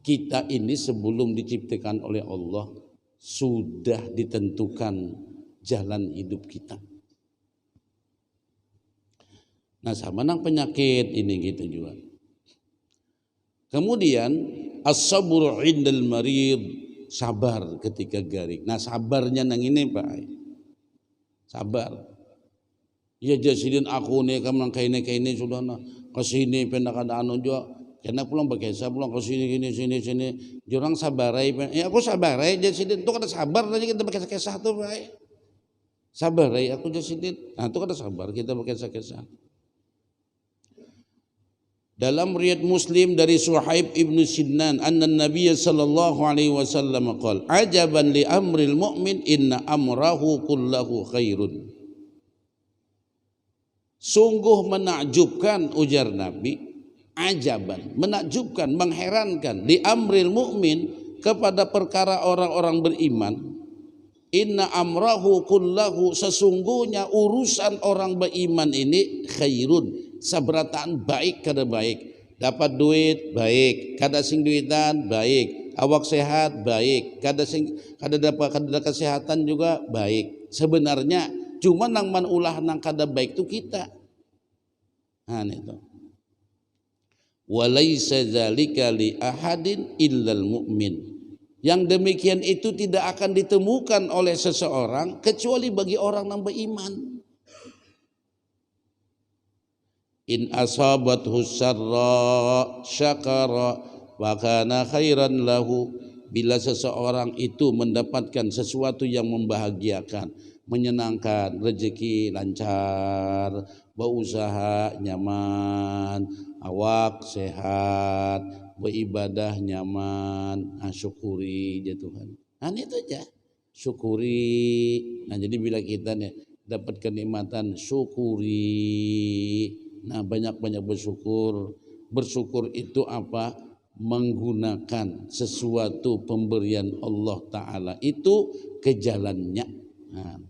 kita ini sebelum diciptakan oleh Allah sudah ditentukan jalan hidup kita. Nah sama nang penyakit ini gitu juga. Kemudian as-sabru 'indal marid, sabar ketika garing. Nah sabarnya nang ini Pak. Sabar. Ya jasidin aku nih kamu nang kayak ini sudah na kesini pendakan anu juga. Karena pulang berkesa pulang kesini sini. Jurang sabarai. Ya aku sabarai jasidin. Tuh kada sabar aja kita berkesa-kesa tuh Pak. Sabarai aku jasidin. Nah tuh kada sabar kita berkesa-kesa. Dalam riwayat Muslim dari Suhaib ibn Sinnan, anna Nabiy sallallahu alaihi wasallam qala, ajaban li amril mu'min inna amrahu kullahu khairun. Sungguh menakjubkan ujar Nabi, ajaban, menakjubkan, mengherankan li amril mu'min kepada perkara orang-orang beriman. Inna amrahu kullahu, sesungguhnya urusan orang beriman ini khairun, sabarataan baik kada baik. Dapat duit baik, kada sing duitan baik, awak sehat baik, kada dapat kesehatan juga baik. Sebenarnya cuma nang man ulah nang kada baik itu kita. Nah itu. Walaisa dzalika li ahadin illal mu'min. Yang demikian itu tidak akan ditemukan oleh seseorang kecuali bagi orang yang beriman. In asabathu syarra syakara wa kana khairan lahu. Bila seseorang itu mendapatkan sesuatu yang membahagiakan, menyenangkan, rezeki lancar, berusaha nyaman, awak sehat, beribadah nyaman, syukuri ya Tuhan. Nah itu aja, syukuri. Nah jadi bila kita nih dapat kenikmatan, syukuri. Nah banyak-banyak bersyukur. Bersyukur itu apa? Menggunakan sesuatu pemberian Allah Ta'ala itu ke jalannya. Nah,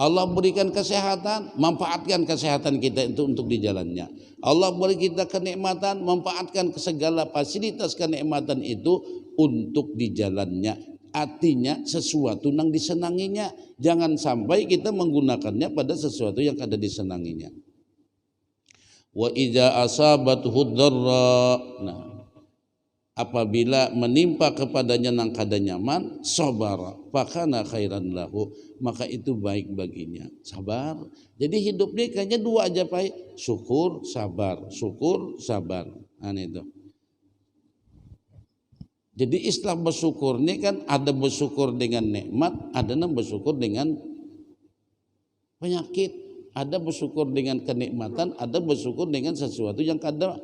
Allah berikan kesehatan, manfaatkan kesehatan kita itu untuk di jalannya. Allah beri kita kenikmatan, manfaatkan segala fasilitas kenikmatan itu untuk di jalannya. Artinya sesuatu yang disenanginya. Jangan sampai kita menggunakannya pada sesuatu yang kada disenanginya. Wa idza asabathu dharra. Nah, apabila menimpa kepadanya nang kada nyaman, sabara fakana khairan lahu, maka itu baik baginya. Sabar. Jadi hidup ini kayaknya dua aja Pak, syukur, sabar, syukur, sabar. Nah itu. Jadi istilah bersyukur ini kan ada bersyukur dengan nikmat, ada yang bersyukur dengan penyakit, ada bersyukur dengan kenikmatan, ada bersyukur dengan sesuatu yang kada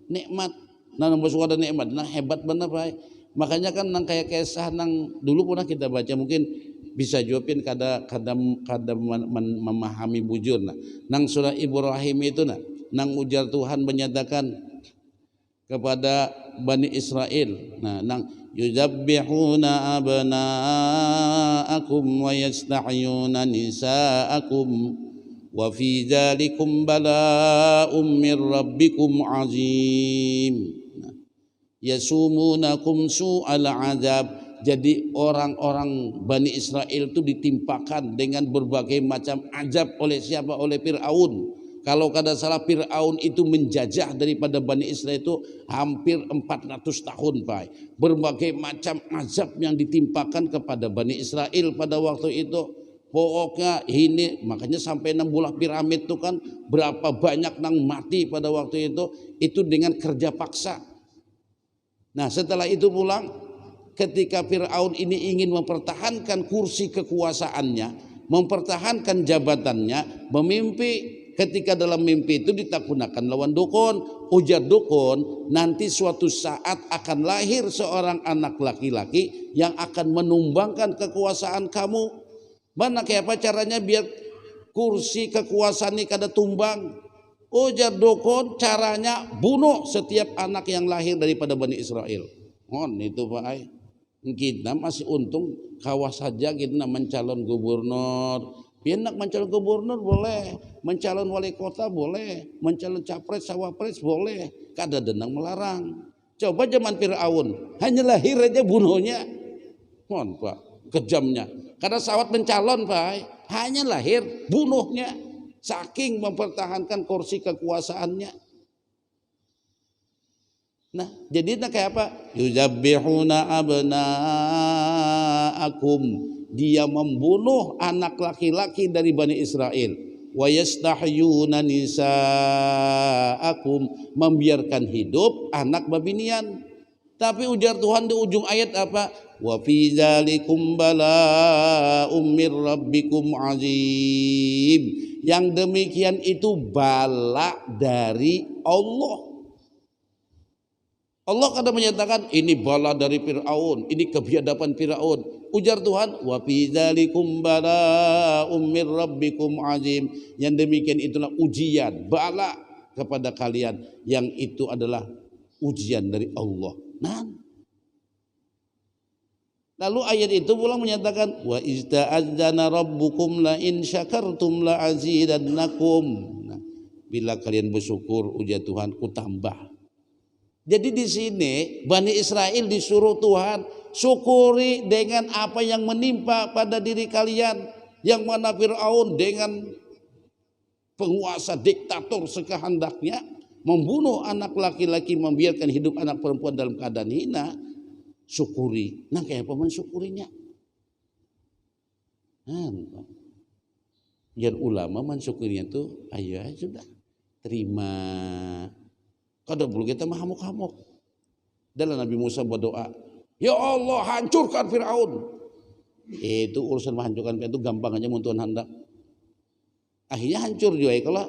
nikmat. Nah bersyukur ada nikmat, nah hebat benar Pak. Makanya kan nang kayak kisah nang dulu pernah kita baca, mungkin bisa jawabin kada memahami bujur. Nah nang surah Ibrahim itu nang ujar Tuhan menyatakan kepada Bani Israel, nah nang yuzabbihuna abna'akum wa yastahyuna nisa'akum wa fi dzalikum bala'um mir rabbikum azim. Yasumunakum su'al azab. Jadi orang-orang Bani Israel itu ditimpakan dengan berbagai macam azab oleh siapa? Oleh Fir'aun. Kalau kada salah Fir'aun itu menjajah daripada Bani Israel itu hampir 400 tahun Pak. Berbagai macam azab yang ditimpakan kepada Bani Israel pada waktu itu. Pokoknya ini makanya sampai 6 buah piramid itu kan berapa banyak nang mati pada waktu itu dengan kerja paksa. Nah setelah itu pulang, ketika Fir'aun ini ingin mempertahankan kursi kekuasaannya, mempertahankan jabatannya, memimpi. Ketika dalam mimpi itu ditakunakan lawan dukun. Ujar dukun, nanti suatu saat akan lahir seorang anak laki-laki yang akan menumbangkan kekuasaan kamu. Mana kayak apa caranya biar kursi kekuasaan ini kada tumbang? Ujar dukun, caranya bunuh setiap anak yang lahir daripada Bani Israel. Itu Pak ay. Kita masih untung kawas saja kita mencalon gubernur. Pinak mencalon gubernur boleh, mencalon wali kota boleh, mencalon capres cawapres boleh, kada denang melarang. Coba zaman Fir'aun, hanya lahir aja bunuhnya. Pak, kejamnya. Kada sawat mencalon Pak, hanya lahir bunuhnya. Saking mempertahankan kursi kekuasaannya. Nah, jadi kayak apa? Yuzabbihuna abna'akum. Dia membunuh anak laki-laki dari Bani Israel. Wa yastahyuna nisa'akum. Membiarkan hidup anak babinian. Tapi ujar Tuhan di ujung ayat apa? Wa fi dzalikum bala'um mir rabbikum azim. Yang demikian itu bala dari Allah. Allah kadang menyatakan ini bala dari Fir'aun, ini kebiadaban Fir'aun. Ujar Tuhan, wa fi dzalikum bala'um mir rabbikum azim. Yang demikian itulah ujian, bala kepada kalian, yang itu adalah ujian dari Allah. Nah, lalu ayat itu pula menyatakan wa ista'adzana rabbukum la in syakartum la azidannakum. Nah, bila kalian bersyukur, ujar Tuhan, ku tambah. Jadi di sini Bani Israel disuruh Tuhan syukuri dengan apa yang menimpa pada diri kalian. Yang mana Fir'aun dengan penguasa diktator sekehendaknya membunuh anak laki-laki, membiarkan hidup anak perempuan dalam keadaan hina. Syukuri. Nah kayak apa mensyukurinya? Biar ulama mensyukurinya tuh ayo sudah terima. Kada perlu kita mahamuk-hamuk. Dalam Nabi Musa berdoa, ya Allah hancurkan Fir'aun. Itu urusan menghancurkan Fir'aun itu gampang aja mun Tuhan hendak. Akhirnya hancur juga ya kalau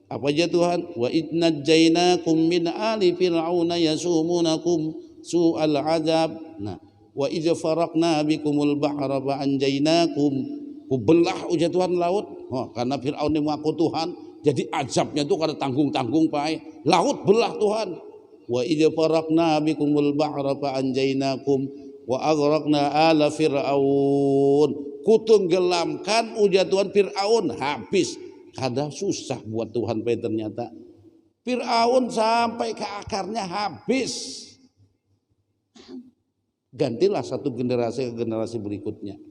apa aja Tuhan? Wa idnajjainakum min ali fir'auna yasumunakum su'al azab. Nah, wa idza faraqna bikumul bahra fa anjainakum. Kubelah uja Tuhan laut. Oh, karena Fir'aun ini mengaku Tuhan, jadi azabnya itu kada tanggung-tanggung pae. Laut belah Tuhan. Wa idza faraqna bikumul bahra fa anjainakum wa aghraqna ala fir'aun. Kutenggelamkan uja Tuhan Fir'aun, habis. Kada susah buat Tuhan pae ternyata. Fir'aun sampai ke akarnya habis. Gantilah satu generasi ke generasi berikutnya.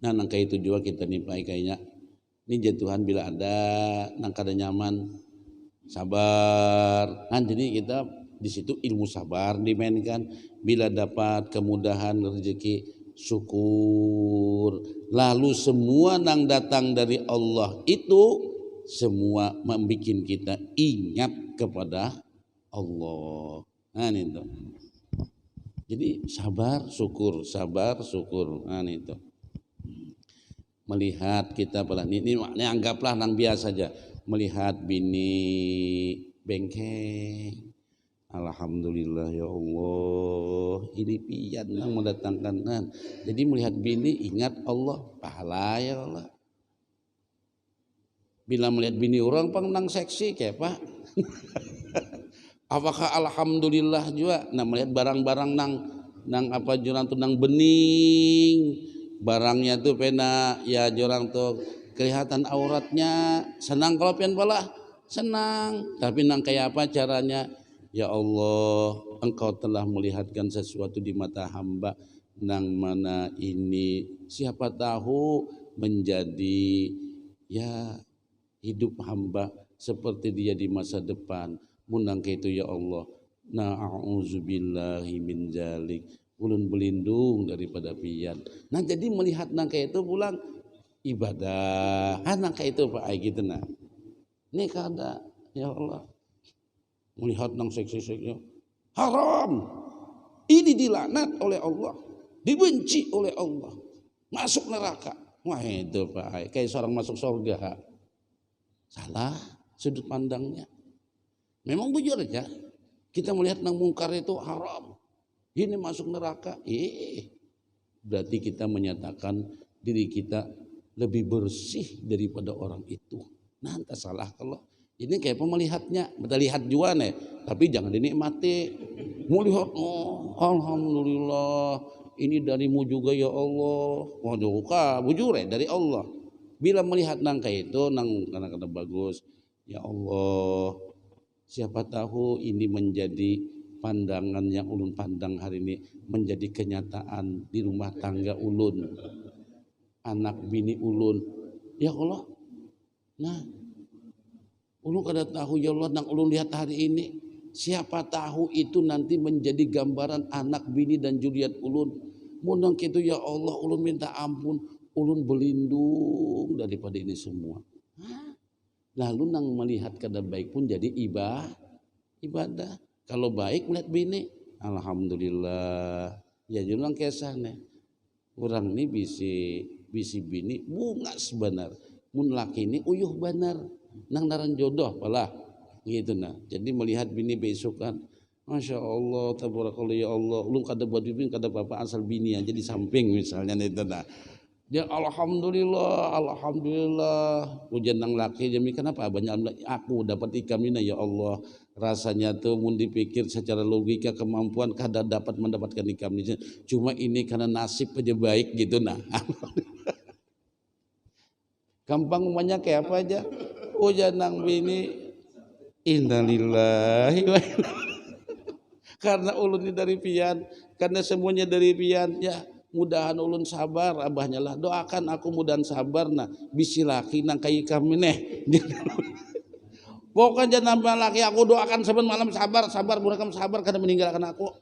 Nah nangka itu juga kita nipai kayaknya. Ini Tuhan bila ada nang kada nyaman, sabar. Nah jadi kita di situ ilmu sabar dimainkan. Bila dapat kemudahan rezeki, syukur. Lalu semua nang datang dari Allah itu semua membuat kita ingat kepada Allah. Nah itu. Jadi sabar syukur, sabar syukur. Nah itu. Melihat kita pula ini anggaplah nang biasa saja. Melihat bini bengkeng. Alhamdulillah ya Allah, ini pian yang mendatangkan. Jadi melihat bini ingat Allah, pahala ya Allah. Bila melihat bini orang nang seksi kayak Pak. Apakah alhamdulillah juga? Nah melihat barang-barang nang apa jurang tuh nang bening, barangnya tuh pena ya jurang tuh kelihatan auratnya, senang kalau pian pala senang. Tapi nang kayak apa caranya? Ya Allah, Engkau telah melihatkan sesuatu di mata hamba nang mana ini siapa tahu menjadi ya hidup hamba seperti dia di masa depan. Munang itu ya Allah, na'udzubillahi min zalik. Ulun berlindung daripada pian. Nah jadi melihat nangka itu pulang ibadah. Nangka itu Pak gitu nah. Ini kada ya Allah. Melihat nang seksi-seksi haram. Ini dilaknat oleh Allah, dibenci oleh Allah, masuk neraka. Wah itu Pak, kayak seorang masuk surga. Salah sudut pandangnya. Memang bujur aja. Kita melihat nang mungkar itu haram. Ini masuk neraka. Berarti kita menyatakan diri kita lebih bersih daripada orang itu. Nah, entah salah kalau ini kayak pemelihatnya, kita lihat juga nih, tapi jangan dinikmati. Melihat, oh alhamdulillah, ini darimu juga ya Allah. Waduh, bujur dari Allah. Bila melihat nangka itu, nang kadang-kadang bagus, ya Allah. Siapa tahu ini menjadi pandangan yang ulun pandang hari ini menjadi kenyataan di rumah tangga ulun, anak bini ulun. Ya Allah, nah. Ulun kada tahu ya Allah nang ulun lihat hari ini. Siapa tahu itu nanti menjadi gambaran anak bini dan zuriat ulun. Munang kitu ya Allah ulun minta ampun, ulun berlindung daripada ini semua. Lalu nang melihat kada baik pun jadi ibadah. Kalau baik melihat bini, alhamdulillah. Ya julang kesane. Orang ini bisi bini bunga sebenar. Mun laki ini uyuh benar. Nang naran jodoh pala gitu nah. Jadi melihat bini besok kan, masya Allah, tabarakallah ya Allah. Lu kada buat bini kada bapak asal bini aja di samping misalnya itu nah. Dia alhamdulillah, alhamdulillah. Ujian nang laki jadi kenapa banyak aku dapat ikam ini ya Allah. Rasanya tuh mun dipikir secara logika kemampuan kada dapat mendapatkan ikam ini. Cuma ini karena nasib aja baik gitu nah. Gampang umumnya kayak apa aja. Ujian nang bini innalillahi wa Karena ulun ini dari pian, karena semuanya dari pian, ya mudahan ulun sabar abahnya lah. Doakan aku mudahan sabar nah bisi laki nang kai kami neh. Pokoknya nambah laki aku doakan saben malam sabar mudah kamu sabar karena meninggalkan aku.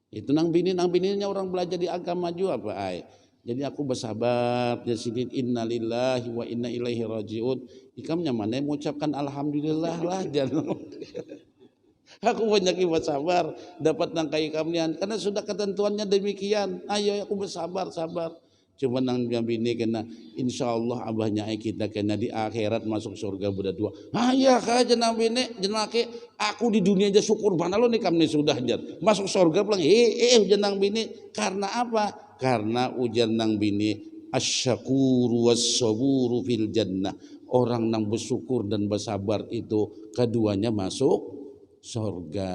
Itu nang bininya orang belajar di agama juga apa ay. Jadi aku bersabar ya sidin innalillahi wa inna ilaihi rajiun. Ikamnya mana mengucapkan alhamdulillah lah jangan. Aku banyak bersabar dapat nangkai kamian karena sudah ketentuannya demikian. Ayo aku bersabar. Cuma nang bini kena insyaallah abahnya kita kena di akhirat masuk surga berdua. Ya kaja nang bini jenake aku di dunia aja syukur mana lo nih kami sudah jat masuk surga pulang ujian nang bini karena apa? Karena ujian nang bini asyakuru was-saburu fil jannah. Orang nang bersyukur dan bersabar itu keduanya masuk surga.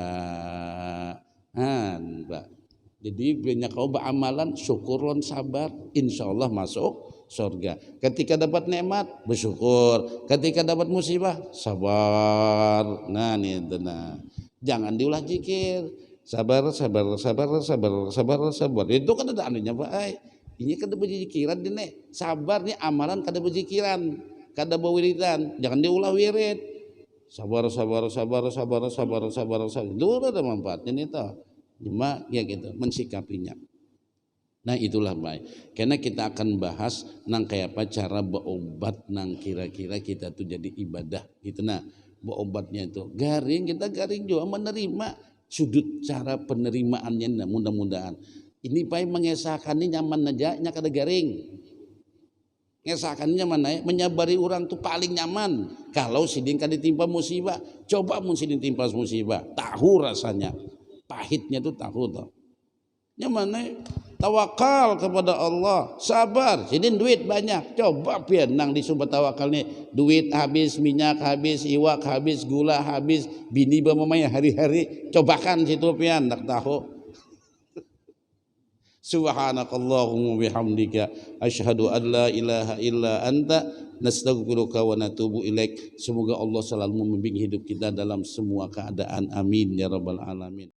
Mbak. Jadi banyak kau beramalan syukur dan sabar, insya Allah masuk surga. Ketika dapat nikmat bersyukur, ketika dapat musibah sabar. Jangan diulah zikir. Sabar. Itu kan ada anunya Pak. Ini kada berzikiran dene. Sabar nih amalan kada berzikiran, kada berwiridan. Jangan diulah wirid. Sabar. Itu ada manfaatnya nih toh. Cuma ya gitu mensikapinya. Nah itulah baik. Karena kita akan bahas nang kayak apa cara berobat nang kira-kira kita tuh jadi ibadah gitu. Nah berobatnya itu kita garing juga menerima sudut cara penerimaannya. Nah, mudah-mudahan ini Pak mengesahkan ini nyaman aja nya kada garing. Ngesahkannya mana ya? Menyabari orang tuh paling nyaman. Kalau sidin kada ditimpa musibah, coba mun sidin timpa musibah, tahu rasanya. Pahitnya tuh tahu toh. Nyaman tawakal kepada Allah, sabar. Sidin duit banyak, coba pian nang disumbat tawakal nih. Duit habis, minyak habis, iwak habis, gula habis, bini bamamaya hari-hari. Cobakan situ pian nak tahu. Subhanakallahumma bihamdika asyhadu an la ilaha illa anta nastaghfiruka wa natubu ilaik. Semoga Allah selalu membimbing hidup kita dalam semua keadaan. Amin ya rabbal alamin.